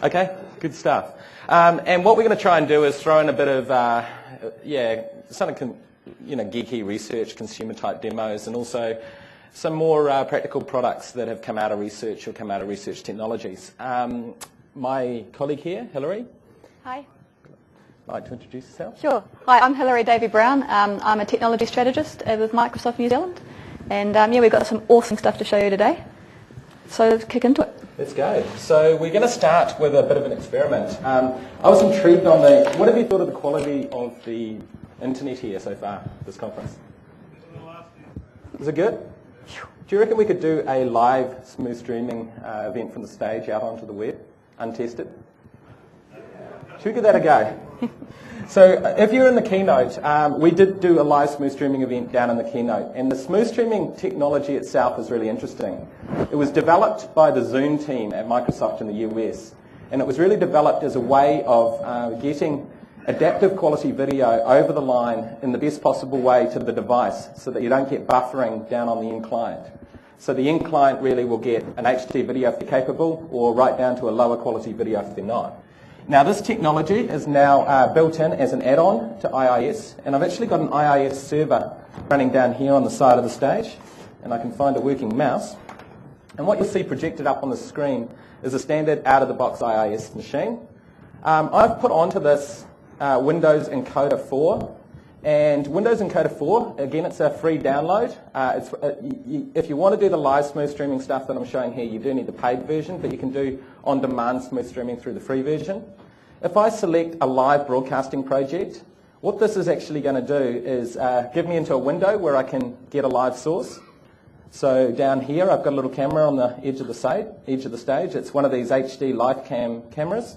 Okay, good stuff. And what we're going to try and do is throw in a bit of, geeky research, consumer type demos, and also some more practical products that have come out of research or come out of research technologies. My colleague here, Hilary. Hi. Like to introduce yourself? Sure. Hi, I'm Hilary Davey-Brown. I'm a technology strategist with Microsoft New Zealand. And we've got some awesome stuff to show you today. So let's kick into it. Let's go. So we're going to start with a bit of an experiment. I was intrigued on what have you thought of the quality of the internet here so far, this conference? Is it good? Do you reckon we could do a live smooth streaming event from the stage out onto the web, untested? Should we give that a go? So if you're in the keynote, we did do a live smooth streaming event down in the keynote, and the smooth streaming technology itself is really interesting. It was developed by the Zoom team at Microsoft in the US, and it was really developed as a way of getting adaptive quality video over the line in the best possible way to the device so that you don't get buffering down on the end client. So the end client really will get an HD video if they're capable, or right down to a lower quality video if they're not. Now this technology is now built in as an add-on to IIS, and I've actually got an IIS server running down here on the side of the stage, and I can find a working mouse. And what you'll see projected up on the screen is a standard out-of-the-box IIS machine. I've put onto this Windows Encoder 4, and Windows Encoder 4, again, it's a free download. If you want to do the live smooth streaming stuff that I'm showing here, you do need the paid version, but you can do on-demand smooth streaming through the free version. If I select a live broadcasting project, what this is actually going to do is give me into a window where I can get a live source. So down here, I've got a little camera on the edge of the stage. It's one of these HD live cam cameras.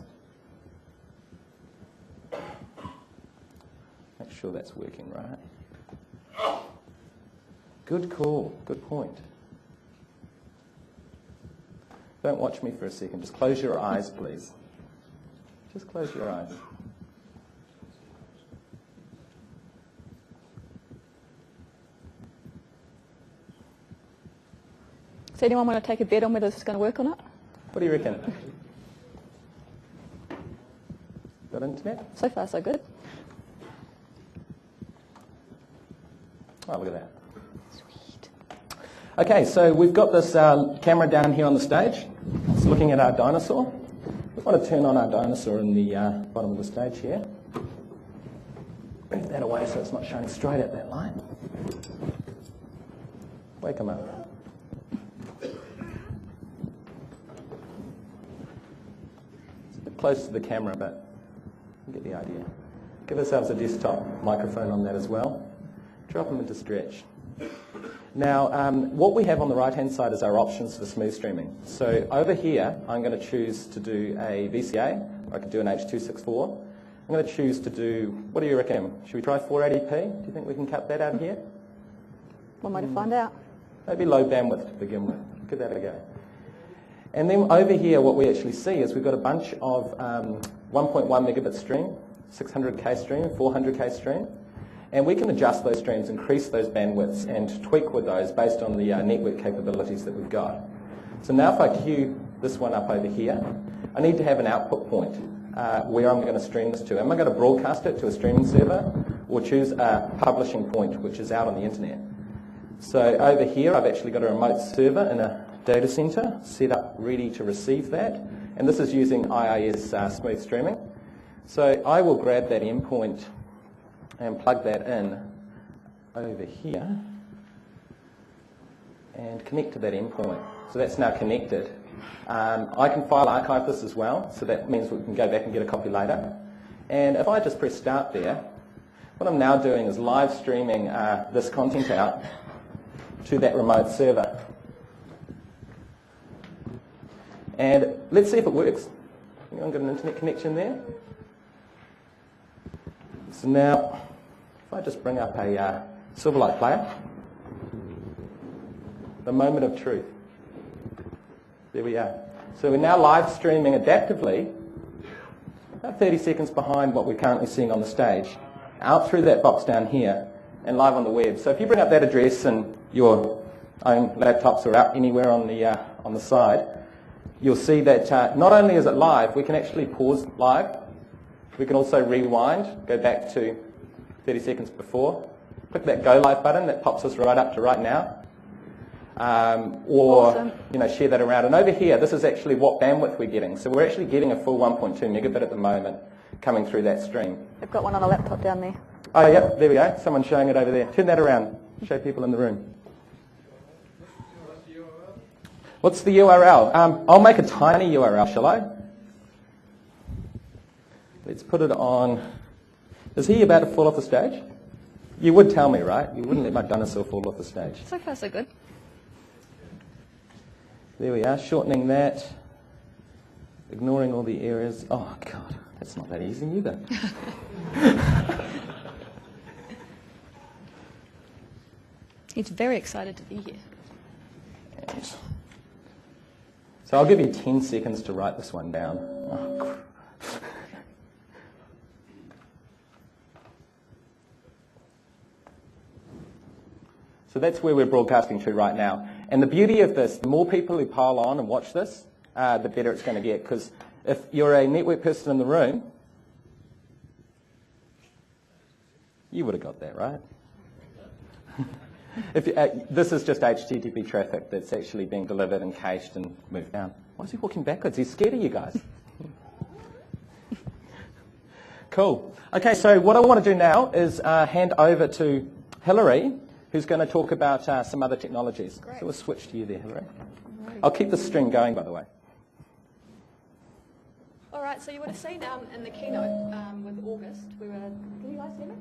Make sure that's working right. Good call, good point. Don't watch me for a second, just close your eyes, please. Just close your eyes. Does anyone want to take a bet on whether this is going to work or not? What do you reckon? Got internet? So far, so good. Oh, look at that. Sweet. Okay, so we've got this camera down here on the stage. It's looking at our dinosaur. We want to turn on our dinosaur in the bottom of the stage here. Move that away so it's not shining straight at that light. Wake him up. It's a bit close to the camera, but you get the idea. Give ourselves a desktop microphone on that as well. Drop them into stretch. Now, what we have on the right-hand side is our options for smooth streaming. So over here, I'm going to choose to do a VCA, or I could do an H.264. I'm going to choose to do, what do you reckon? Should we try 480p? Do you think we can cut that out here? One way to find out. Maybe low bandwidth to begin with. Give that a go. And then over here, what we actually see is we've got a bunch of 1.1 megabit stream, 600k stream, 400k stream. And we can adjust those streams, increase those bandwidths, and tweak with those based on the network capabilities that we've got. So now if I queue this one up over here, I need to have an output point where I'm going to stream this to. Am I going to broadcast it to a streaming server, or choose a publishing point, which is out on the internet? So over here, I've actually got a remote server in a data center set up ready to receive that. And this is using IIS smooth streaming. So I will grab that endpoint and plug that in over here and connect to that endpoint. So that's now connected. I can file archive this as well, so that means we can go back and get a copy later. And if I just press start there, what I'm now doing is live streaming this content out to that remote server. And let's see if it works. I've got an internet connection there. So now, if I just bring up a Silverlight player, the moment of truth. There we are. So we're now live streaming adaptively, about 30 seconds behind what we're currently seeing on the stage, out through that box down here, and live on the web. So if you bring up that address and your own laptops are out anywhere on the side, you'll see that not only is it live, we can actually pause live. We can also rewind, go back to 30 seconds before. Click that go live button, that pops us right up to right now. Or Awesome. share that around. And over here, this is actually what bandwidth we're getting. So we're actually getting a full 1.2 megabit at the moment coming through that stream. I've got one on a laptop down there. Oh, yep, there we go. Someone's showing it over there. Turn that around. Show people in the room. What's the URL? I'll make a tiny URL, shall I? Let's put it on. Is he about to fall off the stage? You would tell me, right? You wouldn't let my dinosaur fall off the stage. So far, so good. There we are, shortening that, ignoring all the errors. Oh, God, that's not that easy either. He's very excited to be here. And so I'll give you 10 seconds to write this one down. Oh, so that's where we're broadcasting to right now. And the beauty of this, the more people who pile on and watch this, the better it's going to get. Because if you're a network person in the room, you would have got that, right? This is just HTTP traffic that's actually being delivered and cached and moved down. Why is he walking backwards? He's scared of you guys. Cool. Okay, so what I want to do now is hand over to Hillary, who's going to talk about some other technologies. Great. So we'll switch to you there, Hillary. I'll keep the string going, by the way. All right, so you would have seen in the keynote with August, we were, can you guys hear me?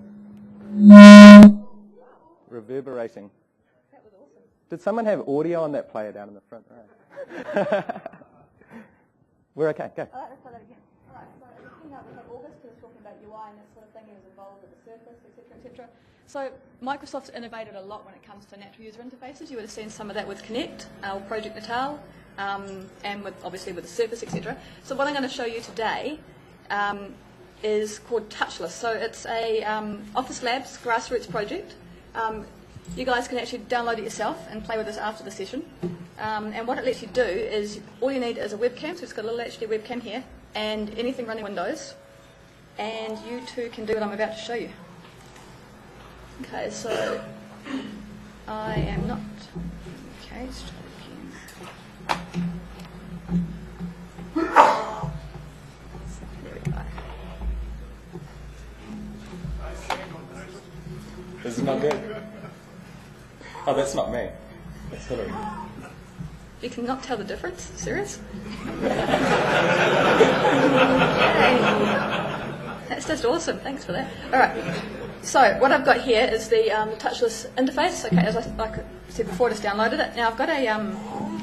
Reverberating. That was awesome. Did someone have audio on that player down in the front row? We're okay, go. All right, let's try that again. All right, so in the keynote we had August who was talking about UI and that sort of thing. He was involved with the Surface, etc., etc. So Microsoft's innovated a lot when it comes to natural user interfaces. You would have seen some of that with Connect, or Project Natal, and with obviously with the Surface, etc. So what I'm going to show you today is called Touchless. So it's a Office Labs grassroots project. You guys can actually download it yourself and play with this after the session. And what it lets you do is, all you need is a webcam, so it's got a little HD webcam here, and anything running Windows, and you too can do what I'm about to show you. Okay, so I am not. Okay, let's try it again. There we go. This is not good. Oh, that's not me. That's Hillary. You cannot tell the difference? Serious? That's just awesome. Thanks for that. All right. So what I've got here is the touchless interface. Okay, as I said before, I just downloaded it. Now I've got a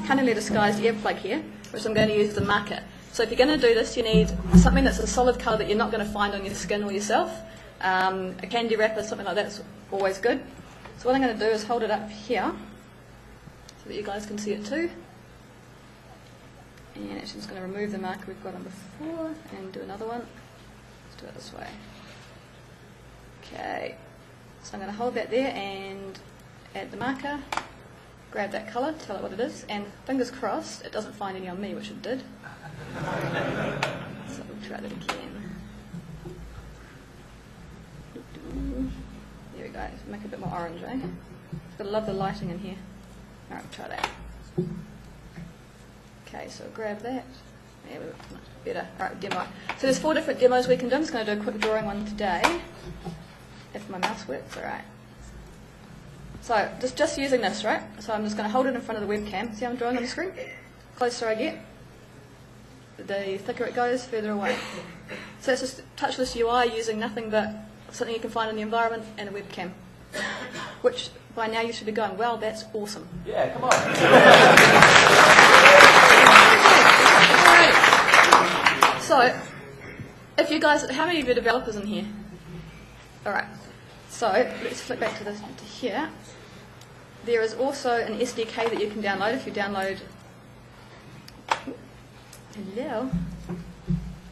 cunningly disguised earplug here, which I'm going to use as a marker. So if you're going to do this, you need something that's a solid colour that you're not going to find on your skin or yourself. A candy wrapper, something like that's always good. So what I'm going to do is hold it up here so that you guys can see it too. And actually I'm just going to remove the marker we've got on before and do another one. Let's do it this way. Okay, so I'm going to hold that there and add the marker, grab that colour, tell it what it is, and fingers crossed it doesn't find any on me, which it did. So we'll try that again. There we go, make it a bit more orange, eh? Gotta love the lighting in here. Alright, we'll try that. Okay, so grab that. There we go, much better. Alright, demo. So there's 4 different demos we can do. I'm just going to do a quick drawing one today. If my mouse works, alright. So, just using this, right? So I'm just going to hold it in front of the webcam. See how I'm drawing on the screen? Closer I get, the thicker it goes, further away. So it's just touchless UI using nothing but something you can find in the environment and a webcam. Which, by now you should be going, well, that's awesome. Yeah, come on. Alright. So, if you guys, how many of you are developers in here? Alright. So, let's flip back to this to here. There is also an SDK that you can download if you download. Hello.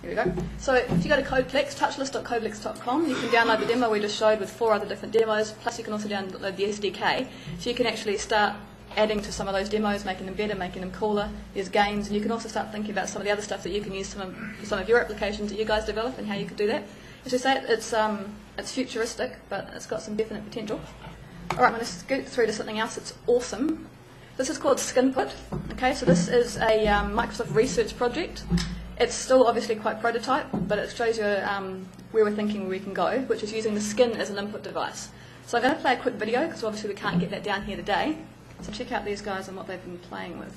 Here we go. So if you go to Codeplex, touchless.codeplex.com, you can download the demo we just showed with 4 other different demos, plus you can also download the SDK, so you can actually start adding to some of those demos, making them better, making them cooler. There's gains, and you can also start thinking about some of the other stuff that you can use some of your applications that you guys develop and how you could do that. As I say, it's futuristic, but it's got some definite potential. All right, I'm going to scoot through to something else that's awesome. This is called Skinput. Okay, so this is a Microsoft research project. It's still obviously quite prototype, but it shows you where we're thinking we can go, which is using the skin as an input device. So I'm going to play a quick video, because obviously we can't get that down here today. So check out these guys and what they've been playing with.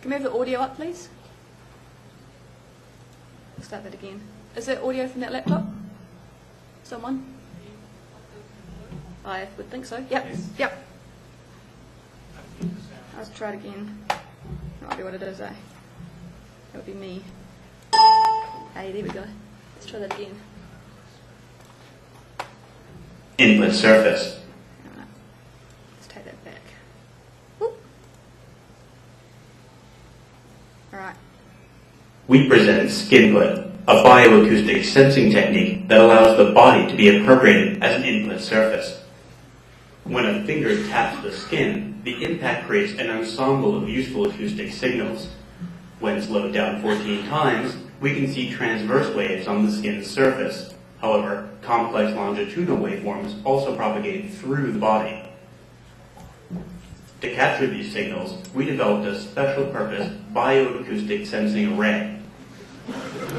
Can we have the audio up, please? Start that again. Is there audio from that laptop? Someone? I would think so. Yep. Yep. Let's try it again. That might be what it is, eh? That would be me. Hey, there we go. Let's try that again. Input surface. Let's take that back. Whoop. All right. We present Skinput, a bioacoustic sensing technique that allows the body to be appropriated as an input surface. When a finger taps the skin, the impact creates an ensemble of useful acoustic signals. When slowed down 14 times, we can see transverse waves on the skin's surface. However, complex longitudinal waveforms also propagate through the body. To capture these signals, we developed a special-purpose bioacoustic sensing array.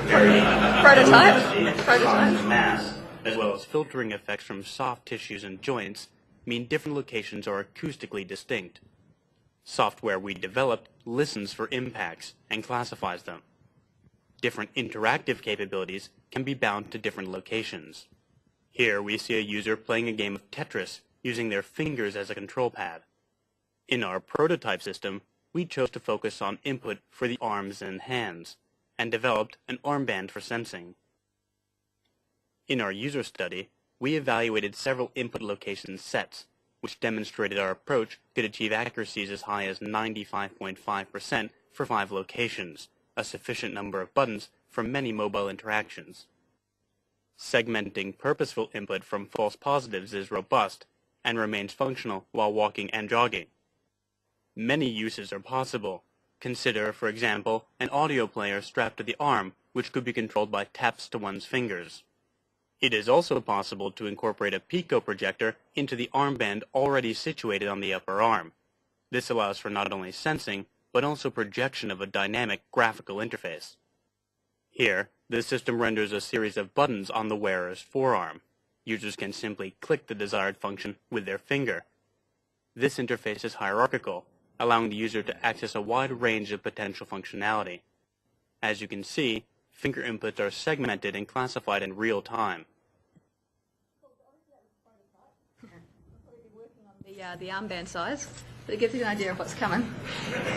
Varying times of mass, as well as filtering effects from soft tissues and joints, mean different locations are acoustically distinct. Software we developed listens for impacts and classifies them. Different interactive capabilities can be bound to different locations. Here we see a user playing a game of Tetris using their fingers as a control pad. In our prototype system, we chose to focus on input for the arms and hands, and developed an armband for sensing. In our user study, we evaluated several input location sets, which demonstrated our approach could achieve accuracies as high as 95.5% for 5 locations, a sufficient number of buttons for many mobile interactions. Segmenting purposeful input from false positives is robust and remains functional while walking and jogging. Many uses are possible. Consider, for example, an audio player strapped to the arm, which could be controlled by taps to one's fingers. It is also possible to incorporate a pico projector into the armband already situated on the upper arm. This allows for not only sensing, but also projection of a dynamic graphical interface. Here, the system renders a series of buttons on the wearer's forearm. Users can simply click the desired function with their finger. This interface is hierarchical, allowing the user to access a wide range of potential functionality. As you can see, finger inputs are segmented and classified in real time. The armband size, but it gives you an idea of what's coming.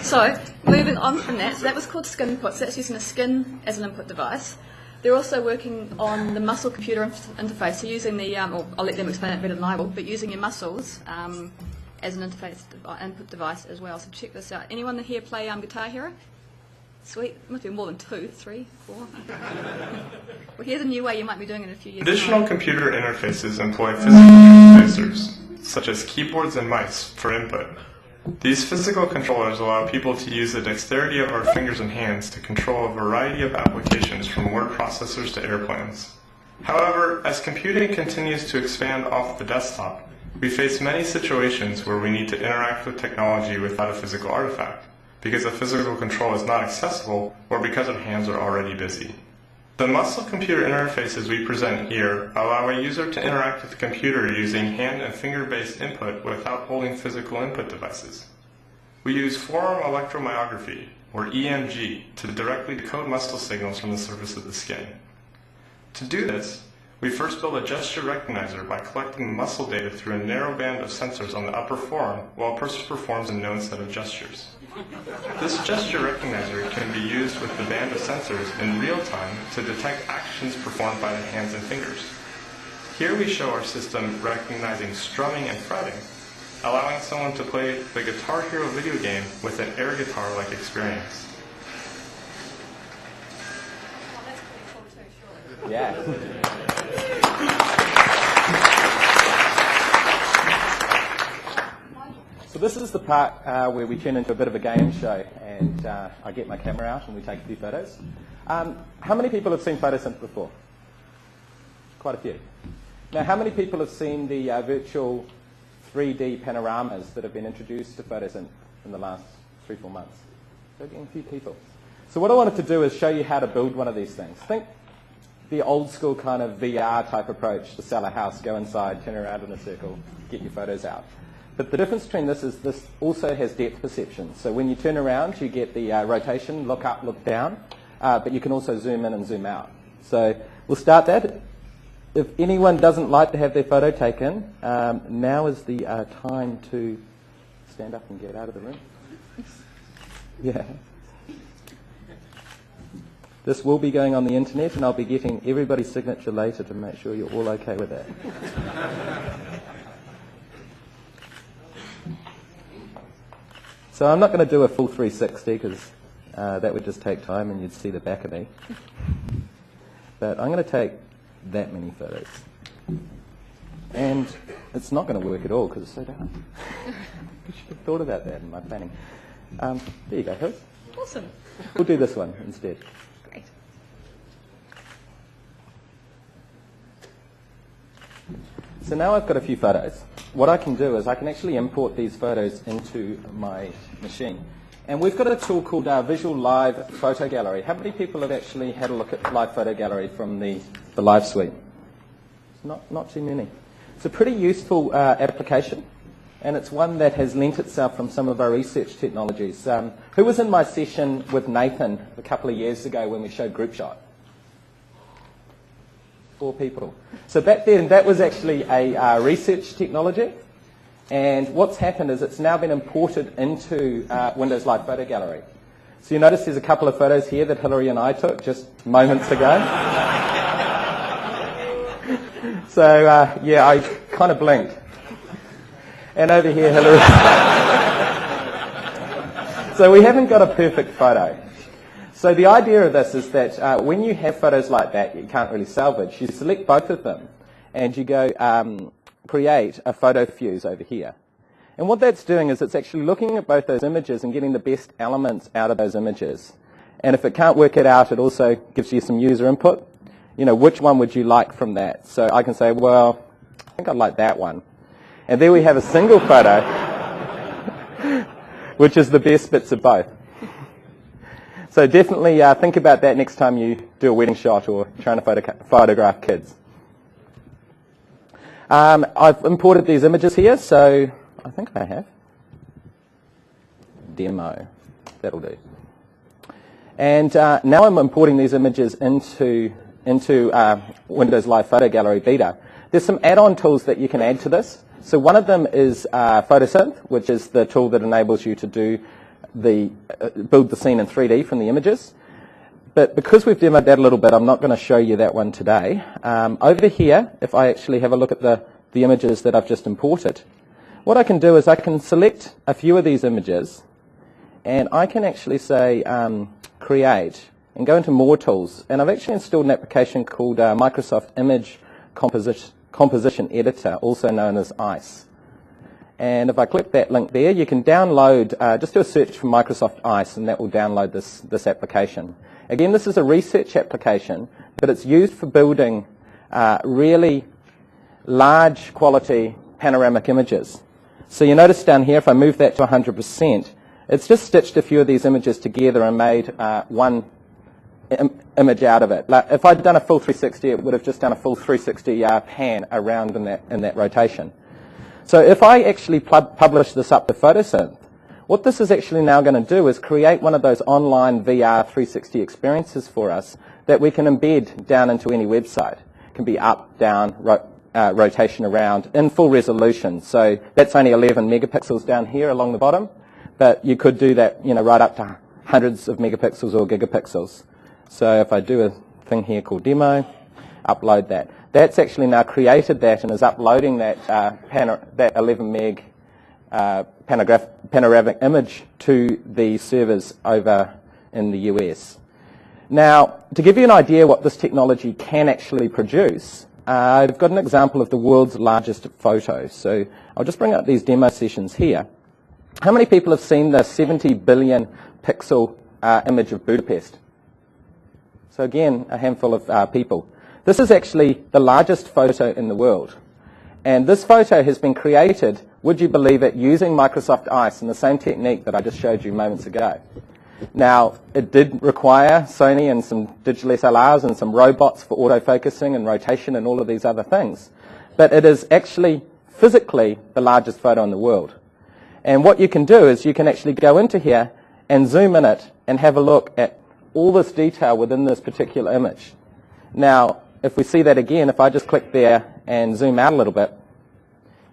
So, moving on from that, so that was called Skinput, so that's using a skin as an input device. They're also working on the muscle-computer interface, so using the, or I'll let them explain it better than I will, but using your muscles as an input device as well. So check this out. Anyone here play Guitar Hero? Sweet. There must be more than 2, 3, 4. Well, here's a new way you might be doing it in a few years. Traditional computer interfaces employ physical transducers, such as keyboards and mice, for input. These physical controllers allow people to use the dexterity of our fingers and hands to control a variety of applications from word processors to airplanes. However, as computing continues to expand off the desktop, we face many situations where we need to interact with technology without a physical artifact, because a physical control is not accessible or because our hands are already busy. The muscle-computer interfaces we present here allow a user to interact with the computer using hand and finger-based input without holding physical input devices. We use forearm electromyography, or EMG, to directly decode muscle signals from the surface of the skin. To do this, we first build a gesture recognizer by collecting muscle data through a narrow band of sensors on the upper forearm while a person performs a known set of gestures. This gesture recognizer can be used with the band of sensors in real time to detect actions performed by the hands and fingers. Here we show our system recognizing strumming and fretting, allowing someone to play the Guitar Hero video game with an air guitar-like experience. Oh, that's pretty cool too, surely. Yeah. this is the part where we turn into a bit of a game show, and I get my camera out and we take a few photos. How many people have seen photosynth before? Quite a few. Now, how many people have seen the virtual 3D panoramas that have been introduced to photosynth in the last 3-4 months? So getting a few people. So what I wanted to do is show you how to build one of these things. Think the old school kind of VR type approach to sell a house, go inside, turn around in a circle, get your photos out. But the difference between this is this also has depth perception. So when you turn around, you get the rotation, look up, look down, but you can also zoom in and zoom out. So we'll start that. If anyone doesn't like to have their photo taken, now is the time to stand up and get out of the room. Yeah. This will be going on the internet, and I'll be getting everybody's signature later to make sure you're all okay with that. So I'm not going to do a full 360 because that would just take time and you'd see the back of me. But I'm going to take that many photos. And it's not going to work at all because it's so dark. I should have thought about that in my planning. There you go, Hills. Awesome. We'll do this one instead. Great. So now I've got a few photos. What I can do is I can actually import these photos into my machine. And we've got a tool called Visual Live Photo Gallery. How many people have actually had a look at Live Photo Gallery from the Live Suite? Not too many. It's a pretty useful application, and it's one that has lent itself from some of our research technologies. Who was in my session with Nathan a couple of years ago when we showed Group Shot? 4 people. So back then, that was actually a research technology. And what's happened is it's now been imported into Windows Live Photo Gallery. So you notice there's a couple of photos here that Hilary and I took just moments ago. So, yeah, I kind of blinked. And over here, Hilary. So we haven't got a perfect photo. So the idea of this is that when you have photos like that you can't really salvage, you select both of them and you go create a photo fuse over here. And what that's doing is it's actually looking at both those images and getting the best elements out of those images. And if it can't work it out, it also gives you some user input. You know, which one would you like from that? So I can say, well, I think I'd like that one. And there we have a single photo, which is the best bits of both. So definitely think about that next time you do a wedding shot or trying to photograph kids. I've imported these images here, so I think I have. Demo. That'll do. And now I'm importing these images into Windows Live Photo Gallery Beta. There's some add-on tools that you can add to this. So one of them is Photosynth, which is the tool that enables you to do build the scene in 3D from the images. But because we've demoed that a little bit, I'm not going to show you that one today. Over here, if I actually have a look at the images that I've just imported, what I can do is I can select a few of these images, and I can actually say create, and go into more tools. And I've actually installed an application called Microsoft Image Composition Editor, also known as ICE. And if I click that link there, you can download, just do a search for Microsoft ICE, and that will download this application. Again, this is a research application, but it's used for building really large quality panoramic images. So you notice down here, if I move that to 100%, it's just stitched a few of these images together and made one image out of it. Like if I'd done a full 360, it would have just done a full 360 pan around in that rotation. So if I actually publish this up to Photosynth, what this is actually now going to do is create one of those online VR 360 experiences for us that we can embed down into any website. It can be up, down, rotation around in full resolution. So that's only 11 megapixels down here along the bottom, but you could do that, you know, right up to hundreds of megapixels or gigapixels. So if I do a thing here called demo, upload that. That's actually now created that and is uploading that 11 meg panoramic image to the servers over in the US. Now, to give you an idea what this technology can actually produce, I've got an example of the world's largest photo. So I'll just bring up these demo sessions here. How many people have seen the 70 billion pixel image of Budapest? So again, a handful of people. This is actually the largest photo in the world. And this photo has been created, would you believe it, using Microsoft Ice and the same technique that I just showed you moments ago. Now, it did require Sony and some digital SLRs and some robots for autofocusing and rotation and all of these other things. But it is actually physically the largest photo in the world. And what you can do is you can actually go into here and zoom in it and have a look at all this detail within this particular image. Now, if we see that again, if I just click there and zoom out a little bit,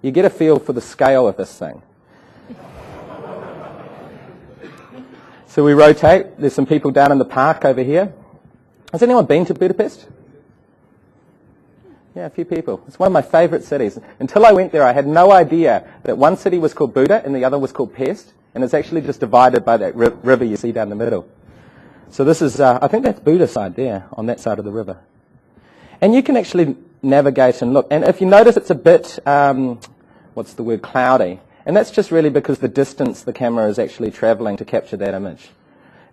you get a feel for the scale of this thing. So we rotate. There's some people down in the park over here. Has anyone been to Budapest? Yeah, a few people. It's one of my favorite cities. Until I went there, I had no idea that one city was called Buda and the other was called Pest, and it's actually just divided by that river you see down the middle. So this is, I think that's Buda side there, on that side of the river. And you can actually navigate and look. And if you notice, it's a bit, what's the word, cloudy. And that's just really because the distance the camera is actually traveling to capture that image.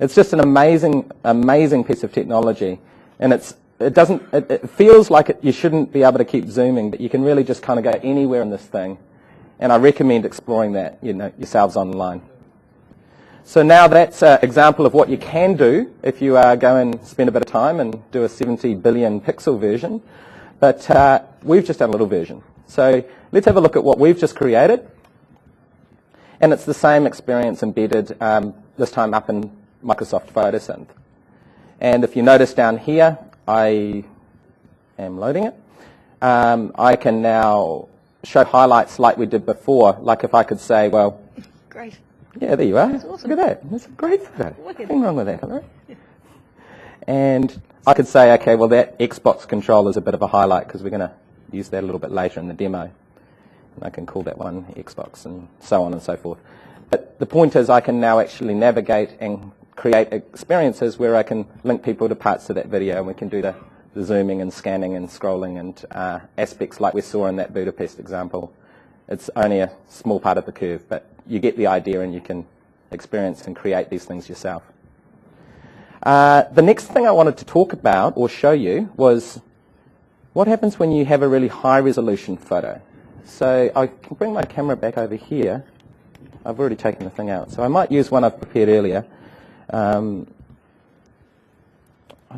It's just an amazing, amazing piece of technology. And it feels like you shouldn't be able to keep zooming, but you can really just kind of go anywhere in this thing. And I recommend exploring that, yourselves online. So now that's an example of what you can do if you go and spend a bit of time and do a 70 billion pixel version. But we've just done a little version. So let's have a look at what we've just created. And it's the same experience embedded, this time up in Microsoft Photosynth. And if you notice down here, I am loading it. I can now show highlights like we did before. Like if I could say, well... Great. Yeah, there you are. That's awesome. Look at that. That's a great photo. Wicked. Nothing wrong with that, hello? Yeah. And I could say, okay, well, that Xbox controller is a bit of a highlight because we're going to use that a little bit later in the demo. And I can call that one Xbox and so on and so forth. But the point is I can now actually navigate and create experiences where I can link people to parts of that video, and we can do the zooming and scanning and scrolling and aspects like we saw in that Budapest example. It's only a small part of the curve, but you get the idea and you can experience and create these things yourself. The next thing I wanted to talk about or show you was what happens when you have a really high resolution photo. So I can bring my camera back over here. I've already taken the thing out, so I might use one I've prepared earlier. I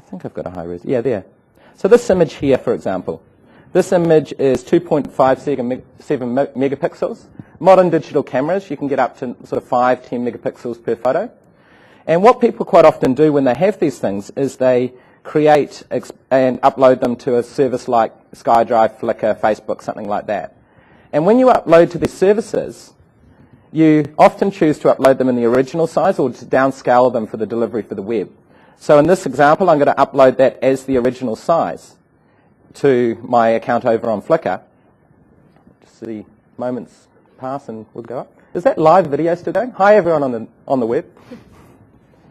think I've got a high res. Yeah, there. So this image here, for example, this image is 2.57 megapixels. Modern digital cameras, you can get up to sort of 5, 10 megapixels per photo. And what people quite often do when they have these things is they create and upload them to a service like SkyDrive, Flickr, Facebook, something like that. And when you upload to these services, you often choose to upload them in the original size or to downscale them for the delivery for the web. So in this example, I'm going to upload that as the original size to my account over on Flickr. Just see moments pass and we'll go up. Is that live video still going? Hi everyone on the web.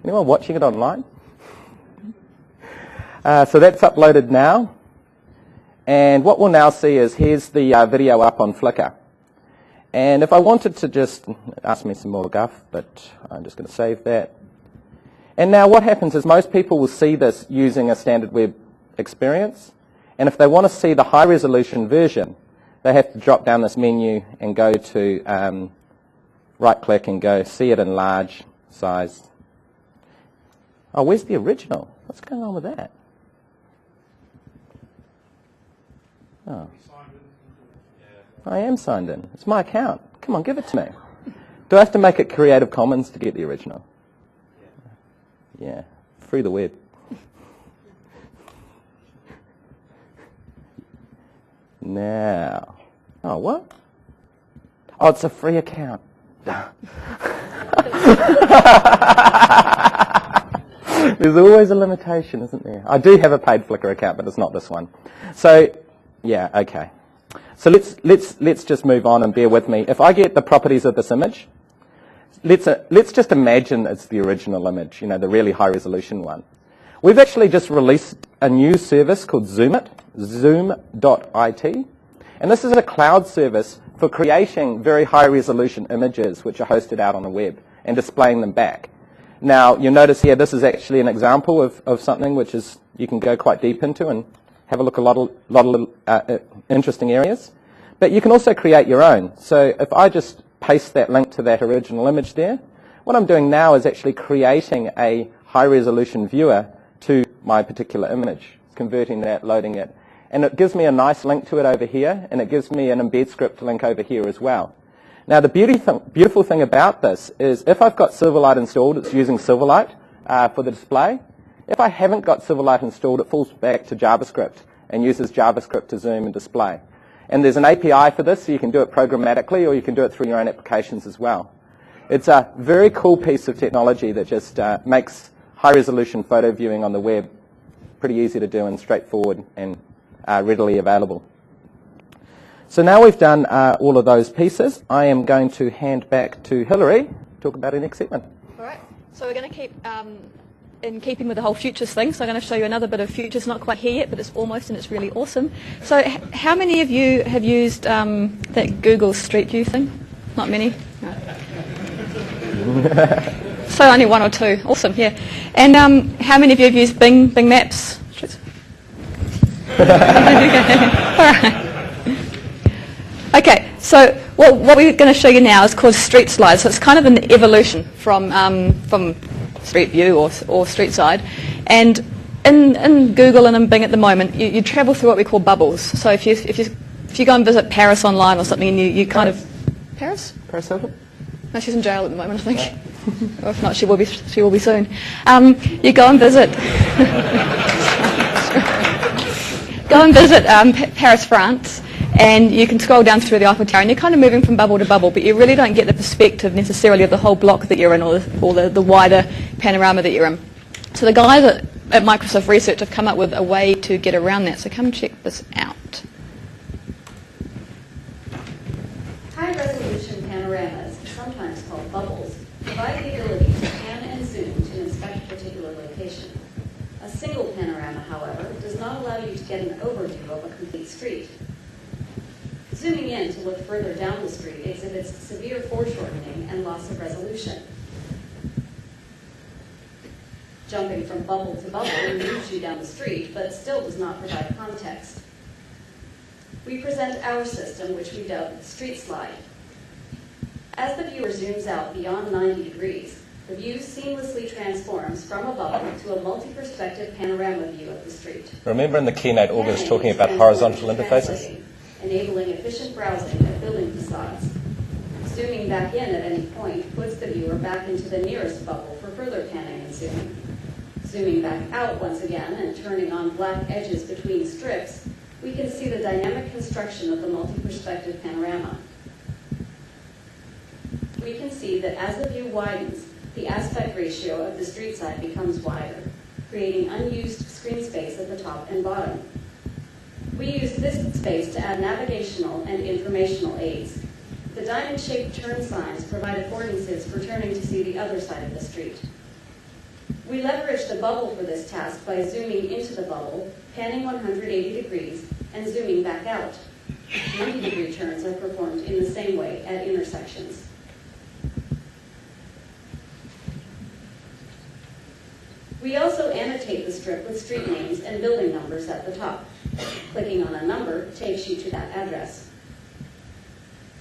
Anyone watching it online? So that's uploaded now. And what we'll now see is here's the video up on Flickr. And if I wanted to just ask me some more guff, but I'm just going to save that. And now what happens is most people will see this using a standard web experience. And if they want to see the high resolution version, they have to drop down this menu and go to right click and go see it in large size. Oh, where's the original? What's going on with that? Oh. I am signed in. It's my account. Come on, give it to me. Do I have to make it Creative Commons to get the original? Yeah, through the web. Now, oh, what? Oh, it's a free account. There's always a limitation, isn't there? I do have a paid Flickr account, but it's not this one. So, yeah, okay. So let's just move on and bear with me. If I get the properties of this image, let's just imagine it's the original image, you know, the really high resolution one. We've actually just released a new service called Zoom.it, zoom.it, and this is a cloud service for creating very high-resolution images which are hosted out on the web and displaying them back. Now, you'll notice here this is actually an example of something which is you can go quite deep into and have a look at a lot of interesting areas. But you can also create your own. So if I just paste that link to that original image there, what I'm doing now is actually creating a high-resolution viewer to my particular image, converting that, loading it. And it gives me a nice link to it over here, and it gives me an embed script link over here as well. Now, the beautiful thing about this is if I've got Silverlight installed, it's using Silverlight for the display. If I haven't got Silverlight installed, it falls back to JavaScript and uses JavaScript to zoom and display. And there's an API for this, so you can do it programmatically or you can do it through your own applications as well. It's a very cool piece of technology that just makes high-resolution photo viewing on the web pretty easy to do and straightforward and readily available. So now we've done all of those pieces, I am going to hand back to Hilary to talk about our next segment. All right. So we're going to keep in keeping with the whole futures thing. So I'm going to show you another bit of futures, not quite here yet, but it's almost, and it's really awesome. So how many of you have used that Google Street View thing? Not many? No. So only one or two. Awesome, yeah. And how many of you have used Bing Maps? All right. Okay, so what we're going to show you now is called Street Slide. So it's kind of an evolution from Street View or Street Side. And in Google and in Bing at the moment, you travel through what we call bubbles. So if you go and visit Paris online or something, and you kind of Paris Hilton? No, she's in jail at the moment, I think. Or if not, she will be soon. You go and visit. Paris, France. And you can scroll down through the Eiffel Tower, and you're kind of moving from bubble to bubble, but you really don't get the perspective necessarily of the whole block that you're in or the wider panorama that you're in. So the guys at Microsoft Research have come up with a way to get around that, so come check this out. High-resolution panoramas, sometimes called bubbles, provide the ability to pan and zoom to inspect a particular location. A single panorama, however, does not allow you to get an overview of a complete street. Zooming in to look further down the street exhibits severe foreshortening and loss of resolution. Jumping from bubble to bubble moves you down the street, but still does not provide context. We present our system, which we dub Street Slide. As the viewer zooms out beyond 90 degrees, the view seamlessly transforms from a bubble to a multi-perspective panorama view of the street. Remember in the keynote, Olga was talking about horizontal interfaces? Enabling efficient browsing of building facades. Zooming back in at any point puts the viewer back into the nearest bubble for further panning and zooming. Zooming back out once again and turning on black edges between strips, we can see the dynamic construction of the multi-perspective panorama. We can see that as the view widens, the aspect ratio of the street side becomes wider, creating unused screen space at the top and bottom. We use this space to add navigational and informational aids. The diamond-shaped turn signs provide affordances for turning to see the other side of the street. We leverage the bubble for this task by zooming into the bubble, panning 180 degrees, and zooming back out. 90-degree turns are performed in the same way at intersections. We also annotate the strip with street names and building numbers at the top. Clicking on a number takes you to that address.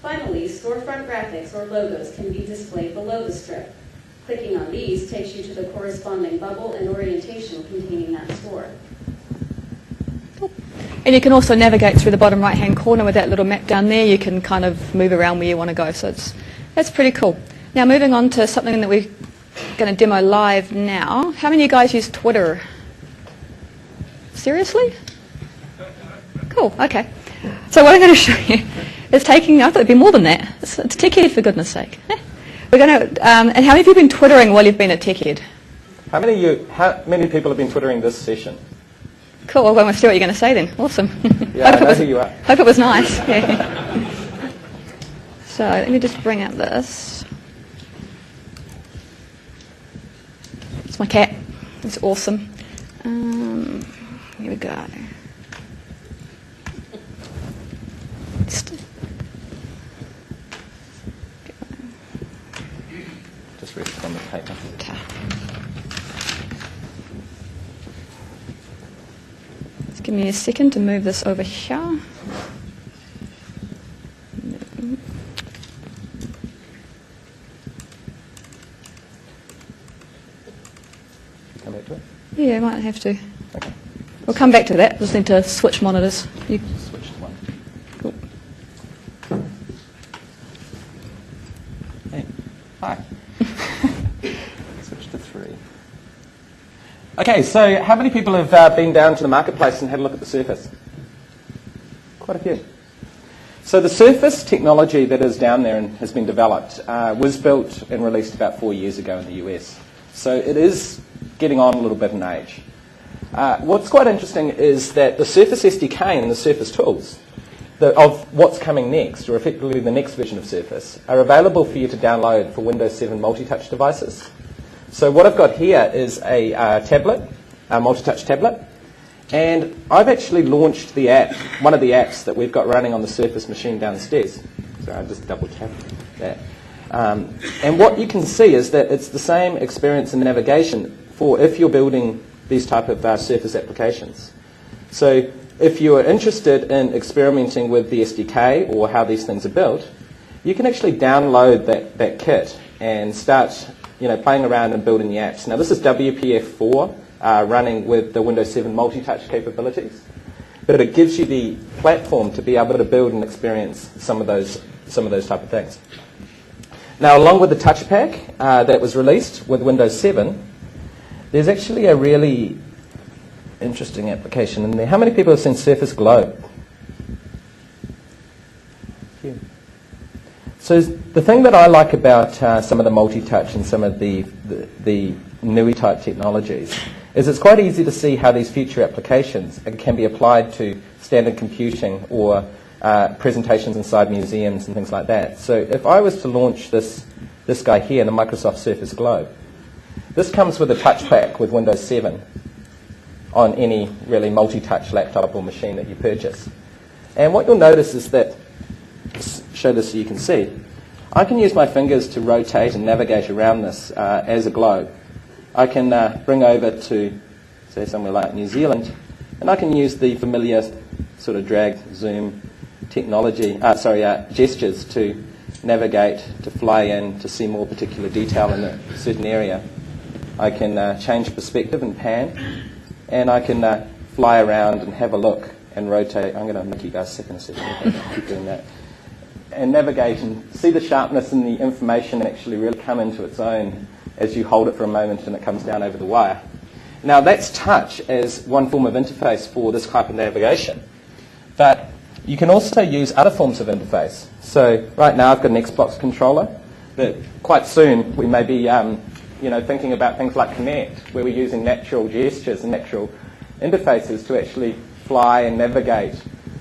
Finally, storefront graphics or logos can be displayed below the strip. Clicking on these takes you to the corresponding bubble and orientation containing that store. And you can also navigate through the bottom right-hand corner with that little map down there. You can kind of move around where you want to go. So that's pretty cool. Now, moving on to something that we're going to demo live now. How many of you guys use Twitter? Seriously? Cool, okay. So what I'm going to show you is taking, I thought it'd be more than that. It's TechEd, for goodness sake. We're going to, and how many of you have been Twittering while you've been at TechEd? How many people have been Twittering this session? Cool, well, I want to see what you're going to say then. Awesome. Yeah, I know who you are. Hope it was nice. Yeah. So let me just bring up this. It's my cat. It's awesome. Here we go. Give me a second to move this over here. Come back to it. Yeah, I might have to. Okay. We'll come back to that. Just need to switch monitors. You... Switch to one. Cool. Hey. Hi. Switch to 3. Okay, so how many people have been down to the marketplace and had a look at the Surface? Quite a few. So the Surface technology that is down there and has been developed was built and released about 4 years ago in the US. So it is getting on a little bit in age. What's quite interesting is that the Surface SDK and the Surface tools of what's coming next, or effectively the next version of Surface, are available for you to download for Windows 7 multi-touch devices. So what I've got here is a tablet, a multi-touch tablet, and I've actually launched the app, one of the apps that we've got running on the Surface machine downstairs. So I'll just double tap that. And what you can see is that it's the same experience in navigation for if you're building these type of Surface applications. So if you are interested in experimenting with the SDK or how these things are built, you can actually download that kit and start playing around and building the apps. Now this is WPF4 running with the Windows 7 multi-touch capabilities, but it gives you the platform to be able to build and experience some of those type of things. Now along with the Touch Pack that was released with Windows 7, there's actually a really interesting application in there. How many people have seen Surface Globe? Few. So the thing that I like about some of the multi-touch and some of the NUI type technologies is it's quite easy to see how these future applications can be applied to standard computing or presentations inside museums and things like that. So if I was to launch this guy here, the Microsoft Surface Globe, this comes with a touch pack with Windows 7 on any really multi-touch laptop or machine that you purchase. And what you'll notice is that, show this so you can see, I can use my fingers to rotate and navigate around this as a globe. I can bring over to, say, somewhere like New Zealand, and I can use the familiar sort of drag, zoom technology, gestures to navigate, to fly in, to see more particular detail in a certain area. I can change perspective and pan, and I can fly around and have a look and rotate. I'm going to make you guys sick in a second. Keep doing that. And navigate and see the sharpness and the information actually really come into its own as you hold it for a moment and it comes down over the wire. Now that's touch as one form of interface for this type of navigation. But you can also use other forms of interface. So right now I've got an Xbox controller, but quite soon we may be thinking about things like Connect, where we're using natural gestures and natural interfaces to actually fly and navigate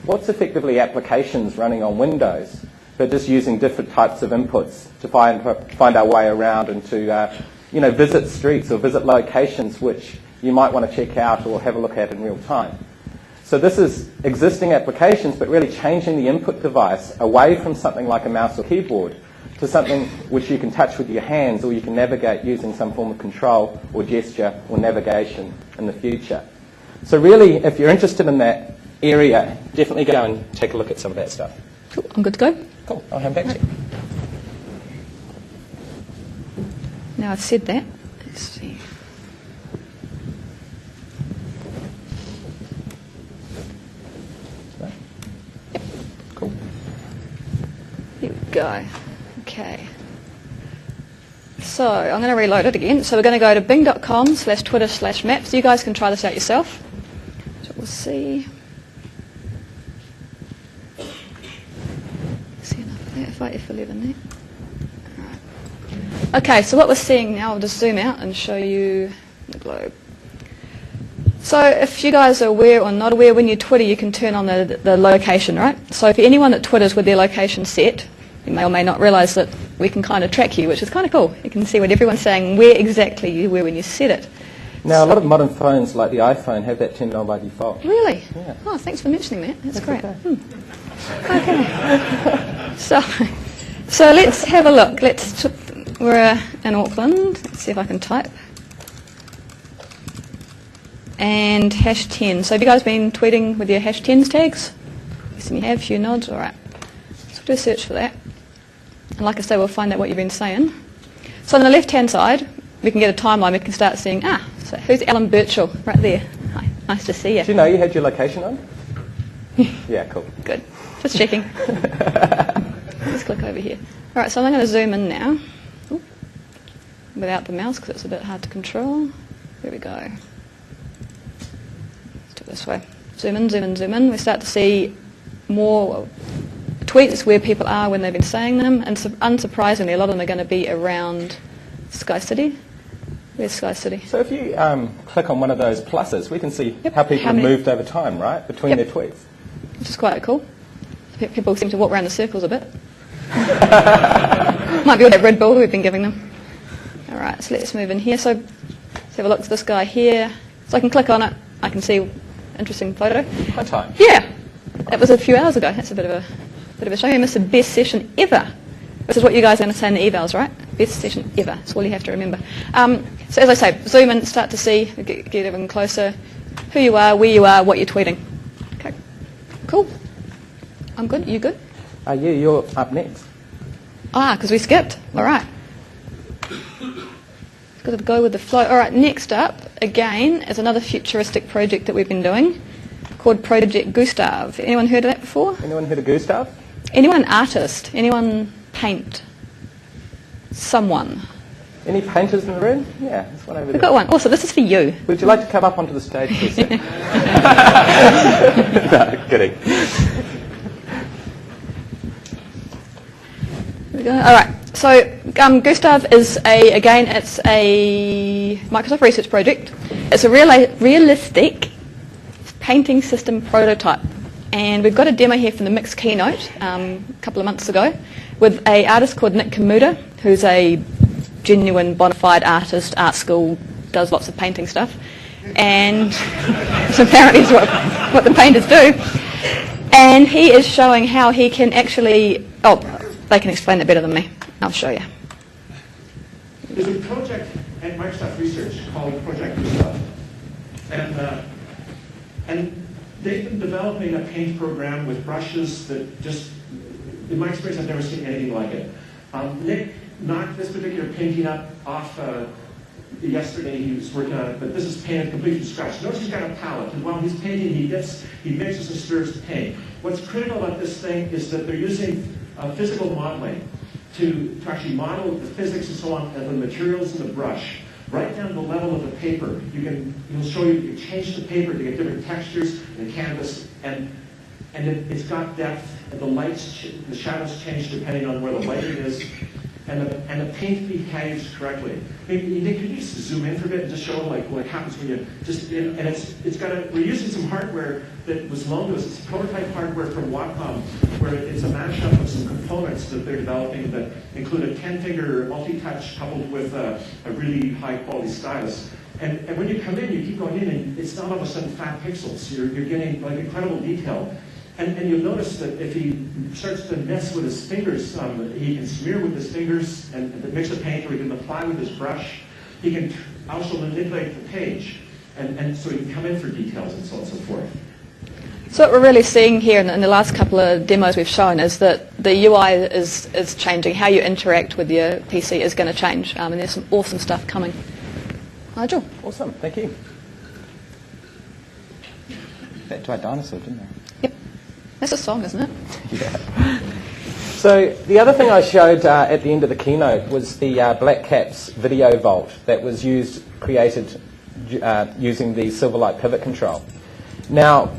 what's effectively applications running on Windows, but just using different types of inputs to find our way around and to visit streets or visit locations which you might want to check out or have a look at in real time. So this is existing applications, but really changing the input device away from something like a mouse or keyboard to something which you can touch with your hands or you can navigate using some form of control or gesture or navigation in the future. So really, if you're interested in that area, definitely go and take a look at some of that stuff. Cool. I'm good to go. Cool. I'll hand back to you. Now I've said that. Let's see. Yep. Cool. Here we go. Okay. So I'm going to reload it again. So we're going to go to bing.com/Twitter/maps. You guys can try this out yourself. So we'll see. See enough of that if I F11 there. Right. Okay, so what we're seeing now, I'll just zoom out and show you the globe. So if you guys are aware or not aware, when you Twitter, you can turn on the location, right? So for anyone that Twitters with their location set, you may or may not realise that we can kind of track you, which is kind of cool. You can see what everyone's saying, where exactly you were when you set it. Now, a lot of modern phones, like the iPhone, have that turned on by default. Really? Yeah. Oh, thanks for mentioning that. That's great. Okay. Okay. So let's have a look. We're in Auckland. Let's see if I can type. and #10. So have you guys been tweeting with your #10s tags? Yes, you have, a few nods, all right. So we'll do a search for that. And like I say, we'll find out what you've been saying. So on the left-hand side, we can get a timeline. We can start seeing, so who's Alan Birchall? Right there. Hi, nice to see you. Do you know you had your location on? Yeah, cool. Good. Just checking. Let's click over here. All right, so I'm going to zoom in now. Ooh. Without the mouse, because it's a bit hard to control. There we go. Let's do it this way. Zoom in, zoom in, zoom in. We start to see more tweets where people are when they've been saying them, and unsurprisingly, a lot of them are going to be around Sky City. Where's Sky City? So if you click on one of those pluses, we can see how people have moved over time, right, between their tweets. Which is quite cool. People seem to walk around in circles a bit. Might be all that Red Bull we've been giving them. All right, so let's move in here. So let's have a look at this guy here. So I can click on it. I can see interesting photo. High time. Yeah, that was a few hours ago. That's a bit of a shame. You missed the best session ever. This is what you guys are going to say in the evals, right? Best session ever. That's all you have to remember. So as I say, zoom in, start to see, get even closer, who you are, where you are, what you're tweeting. Okay, cool. I'm good. You good? Yeah, you're up next. Because we skipped. All right. Got to go with the flow. All right, next up, again, is another futuristic project that we've been doing called Project Gustav. Anyone heard of that before? Anyone heard of Gustav? Anyone artist? Anyone paint? Someone? Any painters in the room? Yeah, there's one over there. We've got one. Also, this is for you. Would you like to come up onto the stage for a second? No, kidding. All right. So Gustav is it's a Microsoft research project. It's a realistic painting system prototype, and we've got a demo here from the Mix keynote a couple of months ago with an artist called Nick Kamuda, who's a genuine bona fide artist, art school, does lots of painting stuff, and so apparently is what the painters do. And he is showing how he can actually. They can explain it better than me. I'll show you. There's a project at Microsoft Research called Project Gustav. And they've been developing a paint program with brushes that just, in my experience, I've never seen anything like it. Nick knocked this particular painting off yesterday. He was working on it, but this is painted completely from scratch. Notice he's got a palette, and while he's painting, he mixes and stirs the paint. What's critical about this thing is that they're using physical modeling to actually model the physics and so on of the materials in the brush, right down to the level of the paper. He'll show you can change the paper to get different textures in the canvas, and it's got depth, and the shadows change depending on where the lighting is, and the paint behaves correctly. Maybe Nick, could you just zoom in for a bit and just show like what happens when you just we're using some hardware that was loaned to us. It's prototype hardware from Wacom, where it's a mashup of some components that they're developing that include a 10-finger multi-touch coupled with a really high-quality stylus. And when you come in, you keep going in, and it's not all of a sudden fat pixels. You're getting like incredible detail. And you'll notice that if he starts to mess with his fingers, he can smear with his fingers and mix the paint, or he can apply with his brush. He can also manipulate the page, and so he can come in for details and so on and so forth. So what we're really seeing here in the last couple of demos we've shown is that the UI is changing. How you interact with your PC is going to change, and there's some awesome stuff coming. Nigel. Awesome, thank you. Back to our dinosaur, didn't they? Yep. That's a song, isn't it? Yeah. So the other thing I showed at the end of the keynote was the Black Caps video vault that was created using the Silverlight pivot control. Now,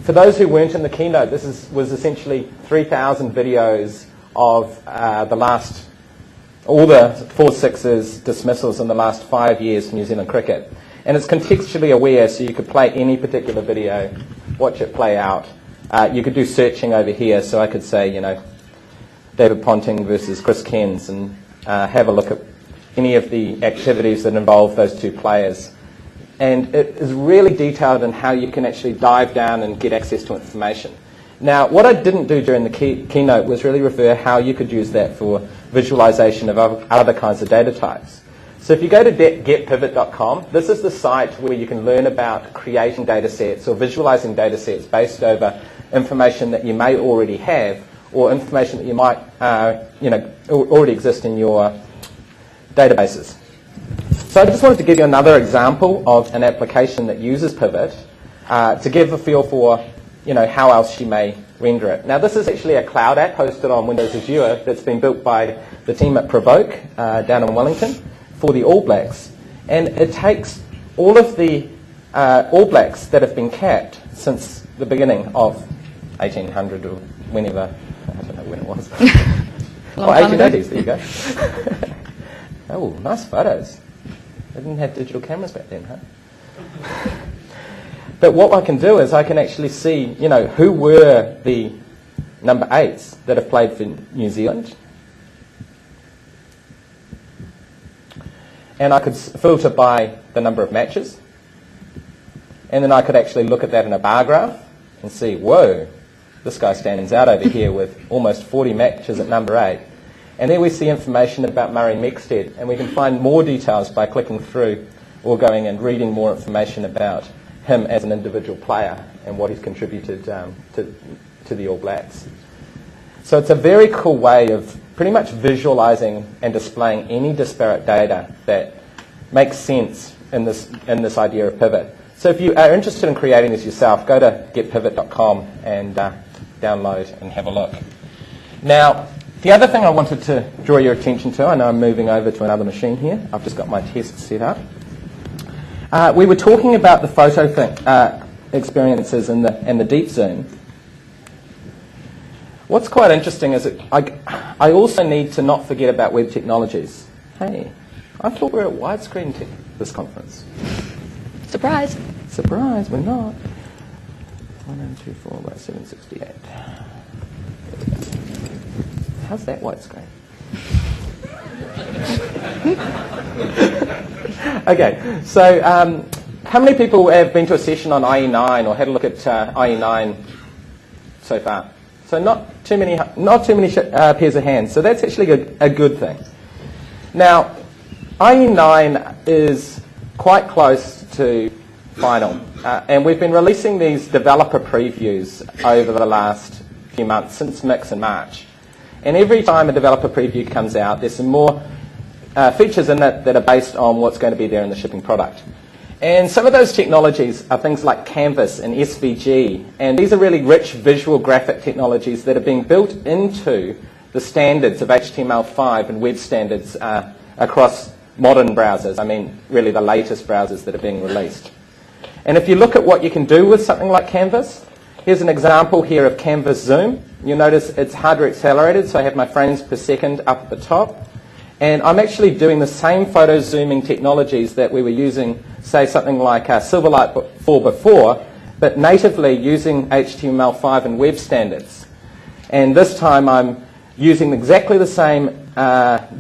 for those who weren't in the keynote, this was essentially 3,000 videos of all the 4-6s dismissals in the last 5 years for New Zealand cricket. And it's contextually aware, so you could play any particular video, watch it play out. You could do searching over here, so I could say, David Ponting versus Chris Cairns, and have a look at any of the activities that involve those two players. And it is really detailed in how you can actually dive down and get access to information. Now, what I didn't do during the keynote was really refer how you could use that for visualization of other kinds of data types. So if you go to getpivot.com, this is the site where you can learn about creating data sets or visualizing data sets based over information that you may already have or information that you might already exist in your databases. So I just wanted to give you another example of an application that uses Pivot to give a feel for how else you may render it. Now this is actually a cloud app hosted on Windows Azure that's been built by the team at Provoke down in Wellington for the All Blacks. And it takes all of the All Blacks that have been capped since the beginning of 1800 or whenever, I don't know when it was. 1880s, there you go. Oh, nice photos. They didn't have digital cameras back then, huh? But what I can do is I can actually see, who were the number 8s that have played for New Zealand. And I could filter by the number of matches. And then I could actually look at that in a bar graph and see, whoa, this guy stands out over here with almost 40 matches at number 8. And there we see information about Murray Mexted, and we can find more details by clicking through or going and reading more information about him as an individual player and what he's contributed to the All Blacks. So it's a very cool way of pretty much visualizing and displaying any disparate data that makes sense in this idea of pivot. So if you are interested in creating this yourself, go to getpivot.com and download and have a look. Now, the other thing I wanted to draw your attention to, I know I'm moving over to another machine here. I've just got my test set up. We were talking about the photo experiences and the deep zoom. What's quite interesting is that I also need to not forget about web technologies. Hey, I thought we were at widescreen this conference. Surprise. Surprise, we're not. 1024 by 768. How's that widescreen? Okay, so how many people have been to a session on IE9 or had a look at IE9 so far? So not too many pairs of hands. So that's actually a good thing. Now, IE9 is quite close to final, and we've been releasing these developer previews over the last few months, since Mix in March. And every time a developer preview comes out, there's some more features in it that are based on what's going to be there in the shipping product. And some of those technologies are things like Canvas and SVG, and these are really rich visual graphic technologies that are being built into the standards of HTML5 and web standards across modern browsers. I mean, really the latest browsers that are being released. And if you look at what you can do with something like Canvas, here's an example here of Canvas Zoom. You'll notice it's hardware accelerated, so I have my frames per second up at the top. And I'm actually doing the same photo zooming technologies that we were using, say something like Silverlight 4 before, but natively using HTML5 and web standards. And this time I'm using exactly the same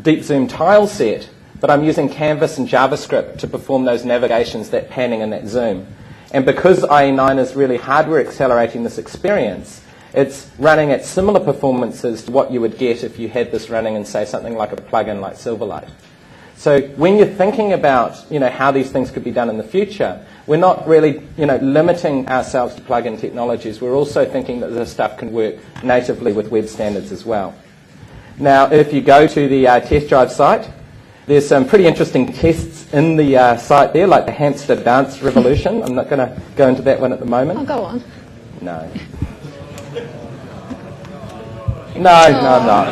deep zoom tile set, but I'm using Canvas and JavaScript to perform those navigations, that panning and that zoom. And because IE9 is really hardware accelerating this experience, it's running at similar performances to what you would get if you had this running in, say, something like a plugin like Silverlight. So when you're thinking about, how these things could be done in the future, we're not really, limiting ourselves to plugin technologies. We're also thinking that this stuff can work natively with web standards as well. Now, if you go to the test drive site, there's some pretty interesting tests in the site there, like the hamster dance revolution. I'm not going to go into that one at the moment. Oh, go on. No. No, I'm not.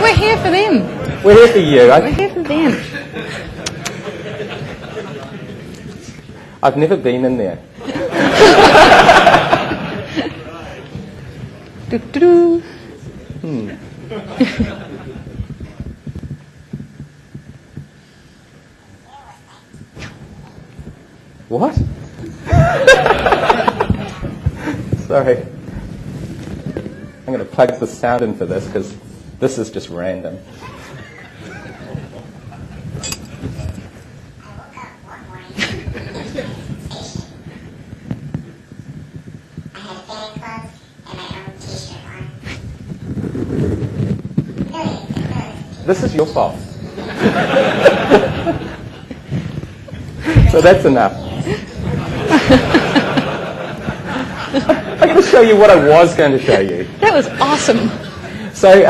We're here for them. We're here for you. We're here for them. I've never been in there. What? Sorry. I'm going to plug the sound in for this because this is just random. This is your fault. So that's enough. I'm going to show you what I was going to show you. That was awesome. So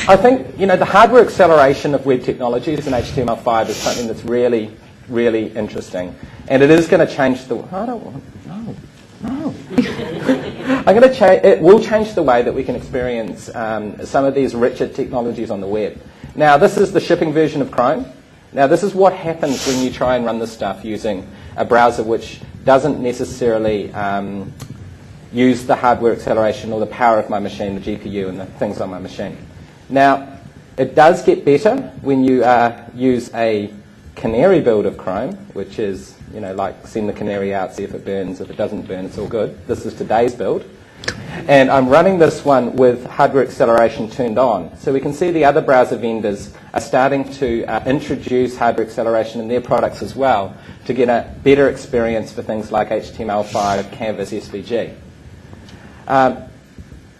I think, the hardware acceleration of web technologies in HTML5 is something that's really, really interesting. And it is going to change the... I don't want... No. It will change the way that we can experience some of these richer technologies on the web. Now, this is the shipping version of Chrome. Now, this is what happens when you try and run this stuff using a browser which doesn't necessarily use the hardware acceleration or the power of my machine, the GPU and the things on my machine. Now, it does get better when you use a canary build of Chrome, which is, like send the canary out, see if it burns. If it doesn't burn, it's all good. This is today's build. And I'm running this one with hardware acceleration turned on. So we can see the other browser vendors are starting to introduce hardware acceleration in their products as well to get a better experience for things like HTML5, Canvas, SVG.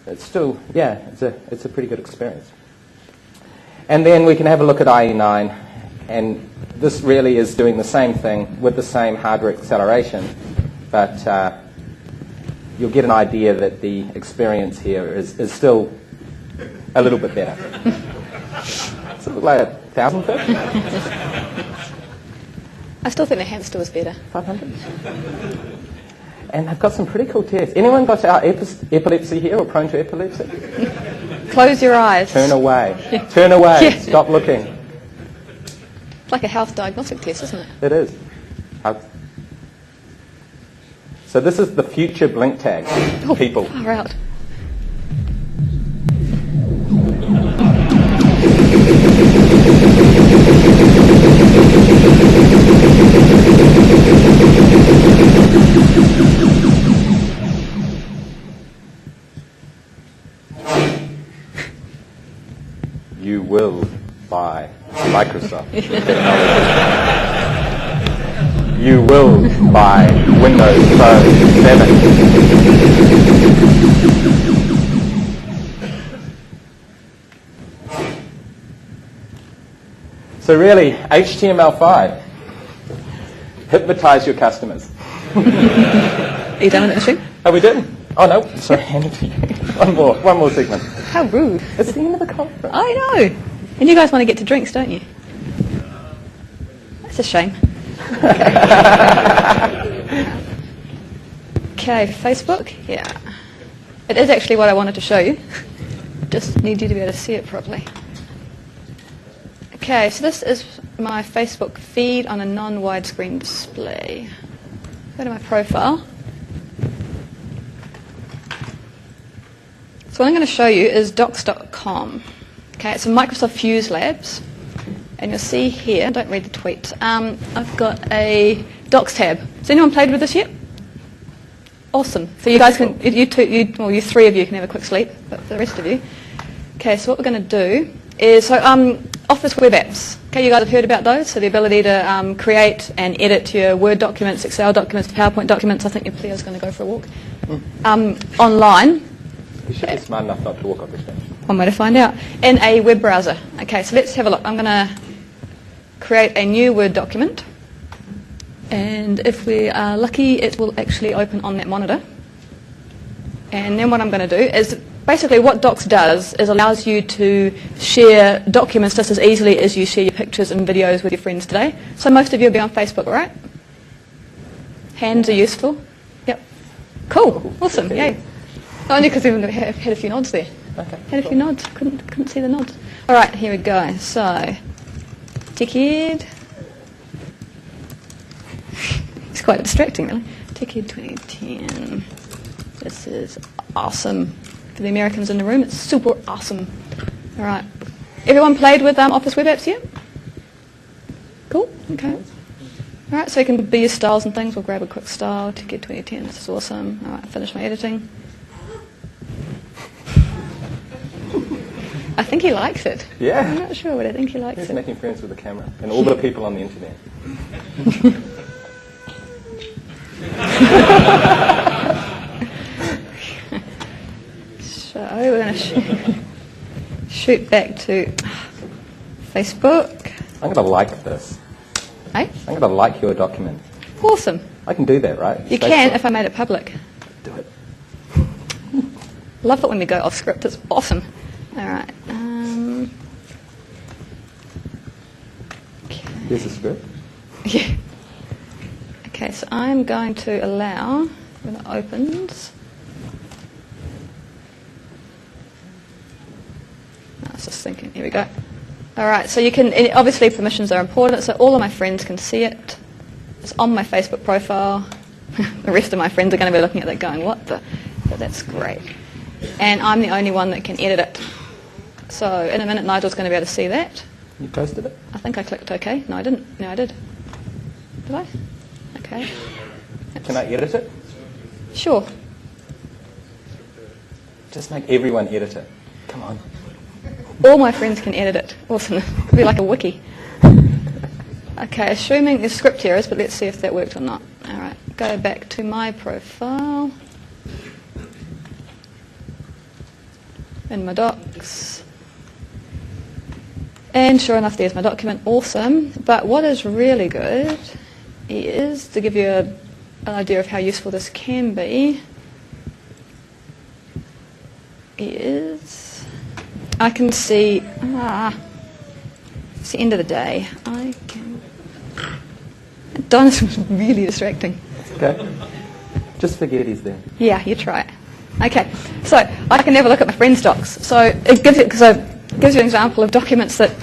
It's still, it's a pretty good experience. And then we can have a look at IE9, and this really is doing the same thing with the same hardware acceleration, but you'll get an idea that the experience here is still a little bit better. Does it look like 1,000 fish? I still think the hamster was better. 500? And I've got some pretty cool tests. Anyone got epilepsy here or prone to epilepsy? Close your eyes. Turn away. Yeah. Turn away. Yeah. Stop looking. It's like a health diagnostic test, isn't it? It is. So this is the future blink tag, people. Far out. You will buy Microsoft technology. You will buy Windows Phone 7. So really, HTML5, hypnotize your customers. Are you done with the issue? Oh, we did? Oh, no. Sorry, hand it to you. One more segment. How rude. It's the end of the conference. I know. And you guys want to get to drinks, don't you? That's a shame. Okay, Facebook. Yeah. It is actually what I wanted to show you. Just need you to be able to see it properly. Okay, so this is my Facebook feed on a non-widescreen display. Go to my profile. So what I'm going to show you is docs.com. Okay, it's a Microsoft Fuse Labs. And you'll see here, don't read the tweet, I've got a docs tab. Has anyone played with this yet? Awesome. So you guys can, you three of you can have a quick sleep, but for the rest of you. Okay, so what we're going to do is, Office web apps. Okay, you guys have heard about those, so the ability to create and edit your Word documents, Excel documents, PowerPoint documents. I think your Cleo's going to go for a walk. Online. You should be smart enough not to walk off the stage. One way to find out. In a web browser. Okay, so let's have a look. I'm going to create a new Word document. And if we are lucky, it will actually open on that monitor. And then what I'm going to do is, basically what Docs does is allows you to share documents just as easily as you share your pictures and videos with your friends today. So most of you will be on Facebook, right? Hands are useful. Yep. Cool. Awesome. Yay. Only because we've had a few nods there. Okay. Had a few nods. Couldn't see the nods. All right, here we go. So, Techhead. It's quite distracting, really. Techhead 2010. This is awesome. For the Americans in the room, it's super awesome. All right. Everyone played with Office web apps yet? Cool. Okay. All right, so you can be your styles and things. We'll grab a quick style. Techhead 2010. This is awesome. All right, finish my editing. I think he likes it. Yeah. I'm not sure, but I think he likes He's it. making friends with the camera and all the people on the internet. So we're going to shoot back to Facebook. I'm going to like this. Eh? I'm going to like your document. Awesome. I can do that, right? You can if I made it public. Do it. Love it when we go off script. It's awesome. All right. Okay. Here's the script. Yeah. Okay, so I'm going to allow, when it opens, I was just thinking, here we go. All right, so you can, obviously permissions are important, so all of my friends can see it. It's on my Facebook profile. The rest of my friends are going to be looking at that going, what the? But that's great. And I'm the only one that can edit it. So in a minute, Nigel's going to be able to see that. You posted it? I think I clicked OK. No, I didn't. No, I did. Did I? Okay. Can I edit it? Sure. Just make everyone edit it. Come on. All my friends can edit it. Awesome. It'll be like a wiki. Okay, assuming there's script errors, but let's see if that worked or not. All right, go back to my profile. In my docs. And sure enough, there's my document. Awesome. But what is really good is, to give you an idea of how useful this can be, is I can see, it's the end of the day. I can, dinosaur's really distracting. Okay. Just forget he's there. Yeah, you try it. Okay, so I can never look at my friends' docs. So it gives you an example of documents that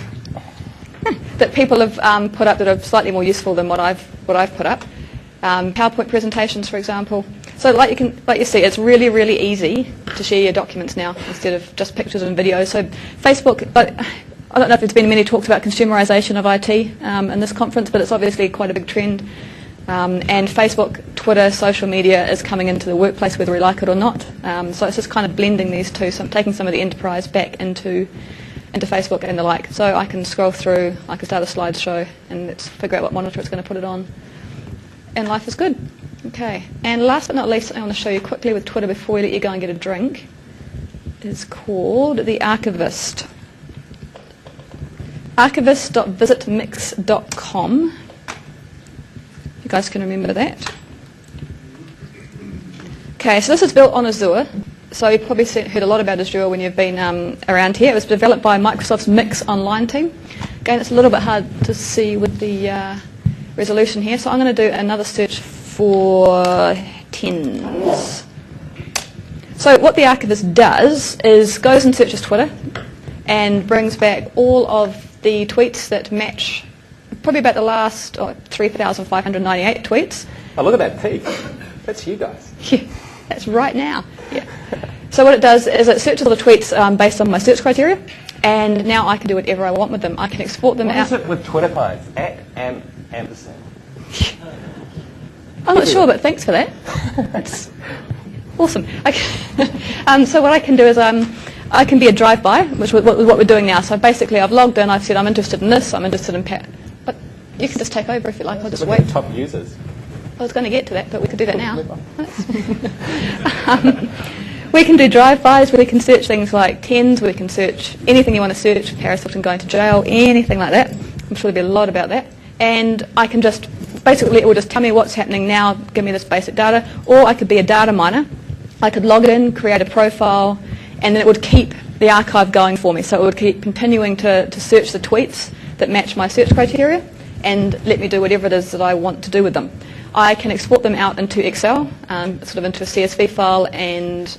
people have put up that are slightly more useful than what I've put up. PowerPoint presentations, for example. So like you see, it's really, really easy to share your documents now instead of just pictures and videos. So Facebook, I don't know if there's been many talks about consumerization of IT in this conference, but it's obviously quite a big trend. And Facebook, Twitter, social media is coming into the workplace whether we like it or not. So it's just kind of blending these two, taking some of the enterprise back into Facebook and the like. So I can scroll through, I can start a slideshow and let's figure out what monitor it's going to put it on. And life is good. Okay. And last but not least, I want to show you quickly with Twitter before we let you go and get a drink. It's called The Archivist. Archivist.visitmix.com. You guys can remember that. Okay, so this is built on Azure. So you've probably heard a lot about Azure when you've been around here. It was developed by Microsoft's Mix Online team. Again, it's a little bit hard to see with the resolution here. So I'm going to do another search for tens. So what the Archivist does is goes and searches Twitter and brings back all of the tweets that match probably about the last 3,598 tweets. Oh, look at that peak. That's you guys. Yeah, that's right now. Yeah. So what it does is it searches all the tweets based on my search criteria, and now I can do whatever I want with them. I can export them out. What is it with Twitter clients? @ampersand. I'm not sure, but thanks for that. That's awesome. Okay. So what I can do is I can be a drive-by, which is what we're doing now. So basically I've logged in, I've said I'm interested in this, I'm interested in Pat. But you can just take over if you like, I'll just wait. Top users. I was going to get to that, but we could do that now. We can do drive-bys, we can search things like tens, we can search anything you want to search, Paris Hilton going to jail, anything like that. I'm sure there'll be a lot about that. And I can just, basically it will just tell me what's happening now, give me this basic data, or I could be a data miner. I could log in, create a profile, and then it would keep the archive going for me. So it would keep continuing to search the tweets that match my search criteria and let me do whatever it is that I want to do with them. I can export them out into Excel, sort of into a CSV file, and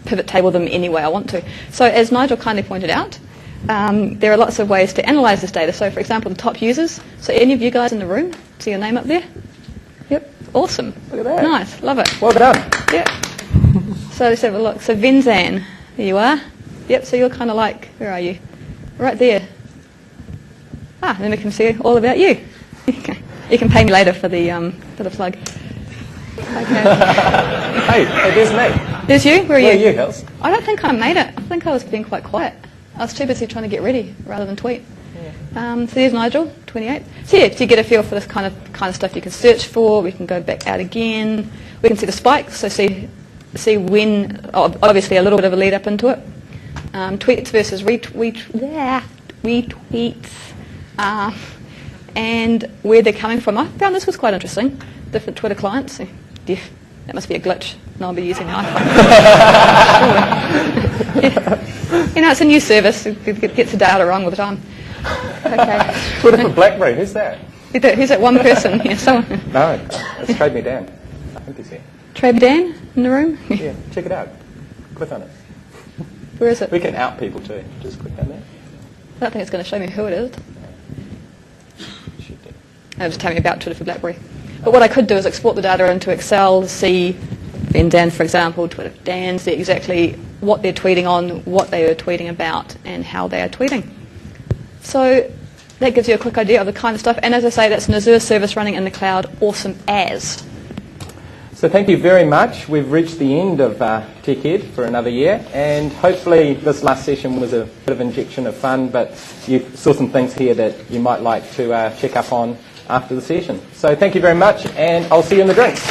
pivot table them any way I want to. So as Nigel kindly pointed out, there are lots of ways to analyse this data. So for example, the top users. So any of you guys in the room, see your name up there? Yep, awesome. Look at that. Nice, love it. Well done. Yep. So let's have a look. So Venzan, there you are. Yep, so you're kind of like, where are you? Right there. Ah, then we can see all about you. Okay. You can pay me later for the plug. Okay. Hey, there's me. There's you? Where are you? Where are you, Hills? I don't think I made it. I think I was being quite quiet. I was too busy trying to get ready rather than tweet. Yeah. So there's Nigel, 28. So yeah, to get a feel for this kind of stuff you can search for, we can go back out again. We can see the spikes, so see when, obviously a little bit of a lead up into it. Tweets versus retweets. and where they're coming from. I found this was quite interesting. Different Twitter clients. That must be a glitch. And I'll be using the iPhone. Yeah. You know, it's a new service. It gets the data wrong all the time. Okay. Twitter for BlackBerry, who's that? Who's that one person? Yeah, someone. No, it's Trade Me Dan. I think he's here. Trade Dan in the room? Yeah, check it out. Click on it. Where is it? We can out people too. Just click on that. I don't think it's going to show me who it is. Should do. It'll just tell me about Twitter for BlackBerry. But what I could do is export the data into Excel, see Ben Dan, for example, Twitter for Dan, see exactly what they're tweeting on, what they are tweeting about, and how they are tweeting. So that gives you a quick idea of the kind of stuff. And as I say, that's an Azure service running in the cloud, awesome as. So thank you very much. We've reached the end of Tech Ed for another year, and hopefully this last session was a bit of injection of fun, but you saw some things here that you might like to check up on after the session. So thank you very much, and I'll see you in the drinks.